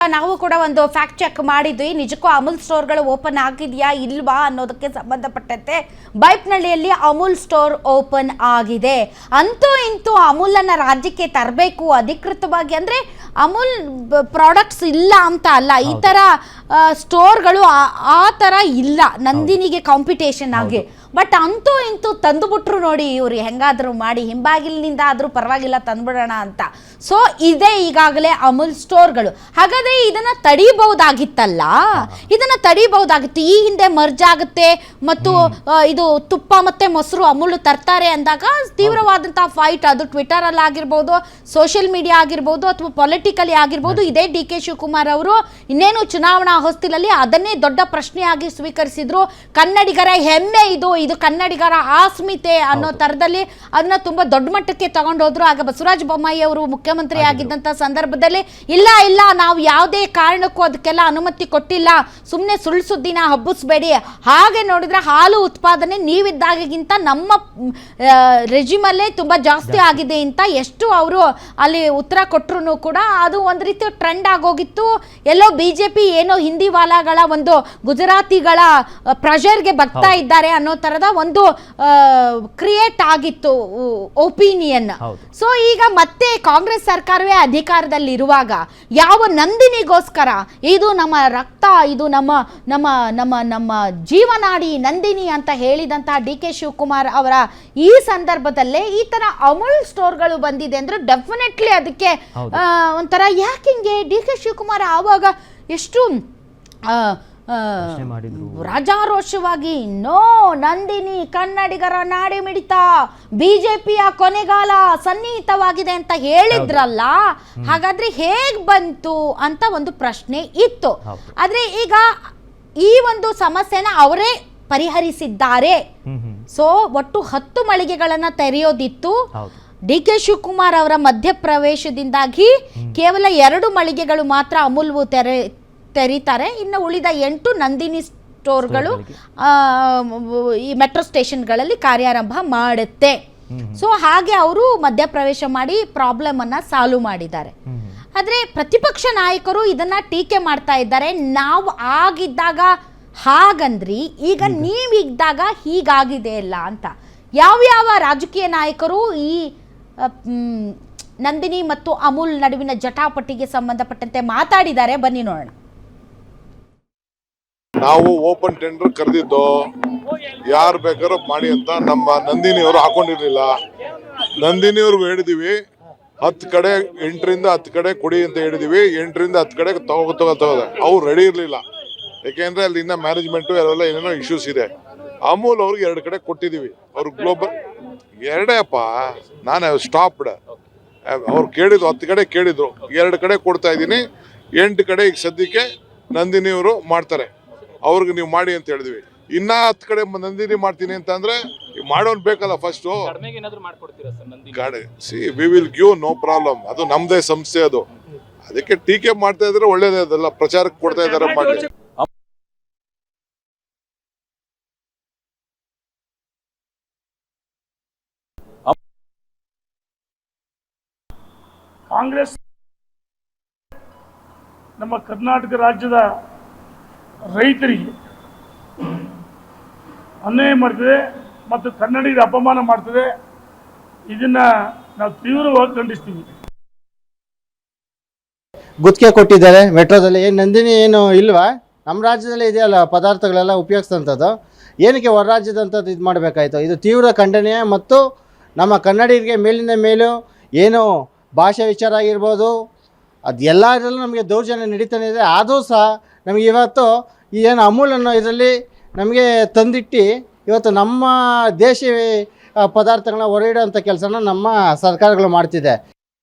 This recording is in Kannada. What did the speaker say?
ನಾವು ಕೂಡ ಒಂದು ಫ್ಯಾಕ್ಟ್ ಚೆಕ್ ಮಾಡಿದ್ವಿ. ನಿಜಕ್ಕೂ ಅಮೂಲ್ ಸ್ಟೋರ್ಗಳು ಓಪನ್ ಆಗಿದೆಯಾ ಇಲ್ವಾ ಅನ್ನೋದಕ್ಕೆ ಸಂಬಂಧಪಟ್ಟಂತೆ ಬೈಪ್ನಳ್ಳಿಯಲ್ಲಿ ಅಮೂಲ್ ಸ್ಟೋರ್ ಓಪನ್ ಆಗಿದೆ. ಅಂತೂ ಇಂತೂ ಅಮೂಲನ್ನು ರಾಜ್ಯಕ್ಕೆ ತರಬೇಕು ಅಧಿಕೃತವಾಗಿ, ಅಂದರೆ ಅಮೂಲ್ ಪ್ರಾಡಕ್ಟ್ಸ್ ಇಲ್ಲ ಅಂತ ಅಲ್ಲ, ಈ ಥರ ಸ್ಟೋರ್ಗಳು ಆ ಥರ ಇಲ್ಲ ನಂದಿನಿಗೆ ಕಾಂಪಿಟೇಷನ್ ಆಗಿ. ಬಟ್ ಅಂತೂ ಇಂತೂ ತಂದುಬಿಟ್ರು ನೋಡಿ ಇವ್ರು, ಹೆಂಗಾದರೂ ಮಾಡಿ ಹಿಂಬಾಗಿಲಿನಿಂದ ಆದರೂ ಪರವಾಗಿಲ್ಲ ತಂದುಬಿಡೋಣ ಅಂತ. ಸೊ ಇದೇ ಈಗಾಗಲೇ ಅಮೂಲ್ ಸ್ಟೋರ್ಗಳು. ಹಾಗಾದರೆ ಇದನ್ನು ತಡೀಬಹುದಾಗಿತ್ತಲ್ಲ, ಇದನ್ನು ತಡೀಬಹುದಾಗಿತ್ತು. ಈ ಹಿಂದೆ ಮರ್ಜ್ ಆಗುತ್ತೆ ಮತ್ತು ಇದು ತುಪ್ಪ ಮತ್ತು ಮೊಸರು ಅಮೂಲ್ ತರ್ತಾರೆ ಅಂದಾಗ ತೀವ್ರವಾದಂಥ ಫೈಟ್, ಅದು ಟ್ವಿಟರಲ್ಲಿ ಆಗಿರ್ಬೋದು, ಸೋಷಿಯಲ್ ಮೀಡಿಯಾ ಆಗಿರ್ಬೋದು, ಅಥವಾ ಪೊಲಿಟಿಕಲಿ ಆಗಿರ್ಬೋದು. ಇದೇ ಡಿ ಕೆ ಶಿವಕುಮಾರ್ ಅವರು ಇನ್ನೇನು ಚುನಾವಣಾ ಹೊಸ್ತಿಲಲ್ಲಿ ಅದನ್ನೇ ದೊಡ್ಡ ಪ್ರಶ್ನೆಯಾಗಿ ಸ್ವೀಕರಿಸಿದ್ರು. ಕನ್ನಡಿಗರ ಹೆಮ್ಮೆ ಇದು ಕನ್ನಡಿಗರ ಆಸ್ಮಿತೆ ಅನ್ನೋ ಥರದಲ್ಲಿ ಅದನ್ನ ತುಂಬ ದೊಡ್ಡ ಮಟ್ಟಕ್ಕೆ ತಗೊಂಡೋದ್ರು. ಆಗ ಬಸವರಾಜ ಬೊಮ್ಮಾಯಿ ಅವರು ಮುಖ್ಯಮಂತ್ರಿ ಆಗಿದ್ದಂಥ ಸಂದರ್ಭದಲ್ಲಿ ಇಲ್ಲ ನಾವು ಯಾವುದೇ ಕಾರಣಕ್ಕೂ ಅದಕ್ಕೆಲ್ಲ ಅನುಮತಿ ಕೊಟ್ಟಿಲ್ಲ, ಸುಮ್ಮನೆ ಸುಳ್ಳು ಸುದ್ದಿನ ಹಬ್ಬಿಸ್ಬೇಡಿ, ಹಾಗೆ ನೋಡಿದ್ರೆ ಹಾಲು ಉತ್ಪಾದನೆ ನೀವಿದ್ದಾಗಿಗಿಂತ ನಮ್ಮ ರೆಜಿಮಲ್ಲೇ ತುಂಬ ಜಾಸ್ತಿ ಆಗಿದೆ ಅಂತ ಎಷ್ಟು ಅವರು ಅಲ್ಲಿ ಉತ್ತರ ಕೊಟ್ಟರು ಕೂಡ ಅದು ಒಂದು ರೀತಿ ಟ್ರೆಂಡ್ ಆಗೋಗಿತ್ತು. ಎಲ್ಲೋ BJP ಏನೋ ಹಿಂದಿ ವಾಲಾಗಳ ಒಂದು ಗುಜರಾತಿಗಳ ಪ್ರೆಷರ್ಗೆ ಬರ್ತಾ ಇದ್ದಾರೆ ಅನ್ನೋ ಥರದ ಒಂದು ಕ್ರಿಯೇಟ್ ಆಗಿತ್ತು ಒಪಿನಿಯನ್. ಸೊ ಈಗ ಮತ್ತೆ ಕಾಂಗ್ರೆಸ್ ಸರ್ಕಾರವೇ ಅಧಿಕಾರದಲ್ಲಿರುವಾಗ ಯಾವ ನಂದಿನಿಗೋಸ್ಕರ, ಇದು ನಮ್ಮ ರಕ್ತ, ಇದು ನಮ್ಮ ನಮ್ಮ ನಮ್ಮ ನಮ್ಮ ಜೀವನಾಡಿ ನಂದಿನಿ ಅಂತ ಹೇಳಿದಂತಹ ಡಿ ಕೆ ಶಿವಕುಮಾರ್ ಅವರ ಈ ಸಂದರ್ಭದಲ್ಲೇ ಈ ತರ ಅಮೂಲ್ ಸ್ಟೋರ್ಗಳು ಬಂದಿದೆ ಅಂದ್ರೆ ಡೆಫಿನೆಟ್ಲಿ ಅದಕ್ಕೆ ಒಂಥರ ಯಾಕಿಂಗೆ ಡಿ ಕೆ ಶಿವಕುಮಾರ್ ಆವಾಗ ಎಷ್ಟು ರಾಜಾರೋಷವಾಗಿ ನೋ ನಂದಿನಿ ಕನ್ನಡಿಗರ ನಾಡಿ ಮಿಡಿತ, BJPಯ ಕೊನೆಗಾಲ ಸನ್ನಿಹಿತವಾಗಿದೆ ಅಂತ ಹೇಳಿದ್ರಲ್ಲ, ಹಾಗಾದ್ರೆ ಹೇಗ್ ಬಂತು ಅಂತ ಒಂದು ಪ್ರಶ್ನೆ ಇತ್ತು. ಆದ್ರೆ ಈಗ ಈ ಒಂದು ಸಮಸ್ಯೆನ ಅವರೇ ಪರಿಹರಿಸಿದ್ದಾರೆ. ಸೊ ಒಟ್ಟು 10 ಮಳಿಗೆಗಳನ್ನ ತೆರೆಯೋದಿತ್ತು. ಡಿ ಕೆ ಶಿವಕುಮಾರ್ ಅವರ ಮಧ್ಯಪ್ರವೇಶದಿಂದಾಗಿ ಕೇವಲ 2 ಮಳಿಗೆಗಳು ಮಾತ್ರ ಅಮೂಲ್ ತೆರೀತಾರೆ. ಇನ್ನು ಉಳಿದ 8 ನಂದಿನಿ ಸ್ಟೋರ್ಗಳು ಈ ಮೆಟ್ರೋ ಸ್ಟೇಷನ್ಗಳಲ್ಲಿ ಕಾರ್ಯಾರಂಭ ಮಾಡುತ್ತೆ. ಸೊ ಹಾಗೆ ಅವರು ಮಧ್ಯಪ್ರವೇಶ ಮಾಡಿ ಪ್ರಾಬ್ಲಮ್ ಅನ್ನ ಸಾಲ್ವ್ ಮಾಡಿದ್ದಾರೆ. ಆದರೆ ಪ್ರತಿಪಕ್ಷ ನಾಯಕರು ಇದನ್ನ ಟೀಕೆ ಮಾಡ್ತಾ ಇದ್ದಾರೆ. ನಾವು ಆಗಿದ್ದಾಗ ಹಾಗಂದ್ರಿ, ಈಗ ನೀವಿದ್ದಾಗ ಹೀಗಾಗಿದೆ ಇಲ್ಲ ಅಂತ. ಯಾವ್ಯಾವ ರಾಜಕೀಯ ನಾಯಕರು ಈ ನಂದಿನಿ ಮತ್ತು ಅಮೂಲ್ ನಡುವಿನ ಜಟಾಪಟಿಗೆ ಸಂಬಂಧಪಟ್ಟಂತೆ ಮಾತಾಡಿದ್ದಾರೆ, ಬನ್ನಿ ನೋಡೋಣ. ನಾವು ಓಪನ್ ಟೆಂಡರ್ ಕರೆದಿದ್ದು ಯಾರು ಬೇಕಾದ್ರೂ ಮಾಡಿ ಅಂತ ನಮ್ಮ ನಂದಿನಿಯವರು ಹಾಕೊಂಡಿರ್ಲಿಲ್ಲ. ನಂದಿನಿಯವ್ರಿಗೆ ಹೇಳಿದೀವಿ 10 ಕಡೆ 8ರಿಂದ 10 ಕಡೆ ಕೊಡಿ ಅಂತ ಹೇಳಿದೀವಿ. 8ರಿಂದ 10 ಕಡೆ ತಗೋದೆ. ಅವ್ರು ರೆಡಿ ಇರ್ಲಿಲ್ಲ, ಯಾಕೆಂದ್ರೆ ಅಲ್ಲಿ ಇನ್ನ ಮ್ಯಾನೇಜ್ಮೆಂಟ್ ಎಲ್ಲ ಏನೇನೋ ಇಶ್ಯೂಸ್ ಇದೆ. ಅಮೂಲ್ ಅವ್ರಿಗೆ 2 ಕಡೆ ಕೊಟ್ಟಿದೀವಿ. ಅವ್ರು ಗ್ಲೋಬಲ್ 2 ನಾನು ಸ್ಟಾಪ್ಡ್. ಅವ್ರು ಕೇಳಿದ್ರು 10 ಕಡೆ ಕೇಳಿದ್ರು, 2 ಕಡೆ ಕೊಡ್ತಾ ಇದ್ದೀನಿ. 8 ಕಡೆ ಈಗ ಸದ್ಯಕ್ಕೆ ನಂದಿನಿಯವರು ಮಾಡ್ತಾರೆ, ಅವ್ರಿಗೆ ನೀವು ಮಾಡಿ ಅಂತ ಹೇಳಿದ್ವಿ. ಇನ್ನ 10 ಕಡೆ ನಂದಿನಿ ಮಾಡ್ತೀನಿ ಅಂತ ಅಂದ್ರೆ ಮಾಡೋನ್ ಬೇಕಲ್ಲ first. We will give no problem. ಅದು ನಮ್ದೇ ಸಂಸ್ಥೆ, ಅದು ಅದಕ್ಕೆ ಟೀಕೆ ಮಾಡ್ತಾ ಇದ್ರೆ ಒಳ್ಳೇದೇ, ಅದೆಲ್ಲ ಪ್ರಚಾರಕ್ಕೆ ಕೊಡ್ತಾ ಇದಾರೆ ಮಾಡಿ. ಕಾಂಗ್ರೆಸ್ ನಮ್ಮ ಕರ್ನಾಟಕ ರಾಜ್ಯದ ರೈತರಿಗೆ ಅನ್ಯಾಯ ಮಾಡ್ತದೆ ಮತ್ತು ಕನ್ನಡಿಗರ ಅಪಮಾನ ಮಾಡ್ತದೆ. ಇದನ್ನ ನಾವು ತೀವ್ರವಾಗಿ ಖಂಡಿಸ್ತೀವಿ. ಗುತ್ತಿಗೆ ಕೊಟ್ಟಿದ್ದಾರೆ ಮೆಟ್ರೋದಲ್ಲಿ. ಏನು ನಂದಿನಿ ಏನು ಇಲ್ವಾ? ನಮ್ಮ ರಾಜ್ಯದಲ್ಲೇ ಇದೆಯಲ್ಲ ಪದಾರ್ಥಗಳೆಲ್ಲ ಉಪಯೋಗಿಸ್ತಂಥದ್ದು, ಏನಕ್ಕೆ ಹೊರ ರಾಜ್ಯದಂಥದ್ದು ಇದು ಮಾಡಬೇಕಾಯ್ತು? ಇದು ತೀವ್ರ ಖಂಡನೀಯ. ಮತ್ತು ನಮ್ಮ ಕನ್ನಡಿಗರಿಗೆ ಮೇಲಿಂದ ಮೇಲೂ ಏನು ಭಾಷೆ ವಿಚಾರ ಆಗಿರ್ಬೋದು, ಅದು ಎಲ್ಲದರಲ್ಲೂ ನಮಗೆ ದೌರ್ಜನ್ಯ ನಡೀತಾನೆ ಇದೆ. ಆದರೂ ಸಹ ನಮಗೆ ಇವತ್ತು ಏನು ಅಮೂಲ್ ಅನ್ನೋ ಇದರಲ್ಲಿ ನಮಗೆ ತಂದಿಟ್ಟು ಇವತ್ತು ನಮ್ಮ ದೇಶಿ ಪದಾರ್ಥಗಳನ್ನ ಹೊರಗಿಡೋಂಥ ಕೆಲಸನ ನಮ್ಮ ಸರ್ಕಾರಗಳು ಮಾಡ್ತಿದೆ.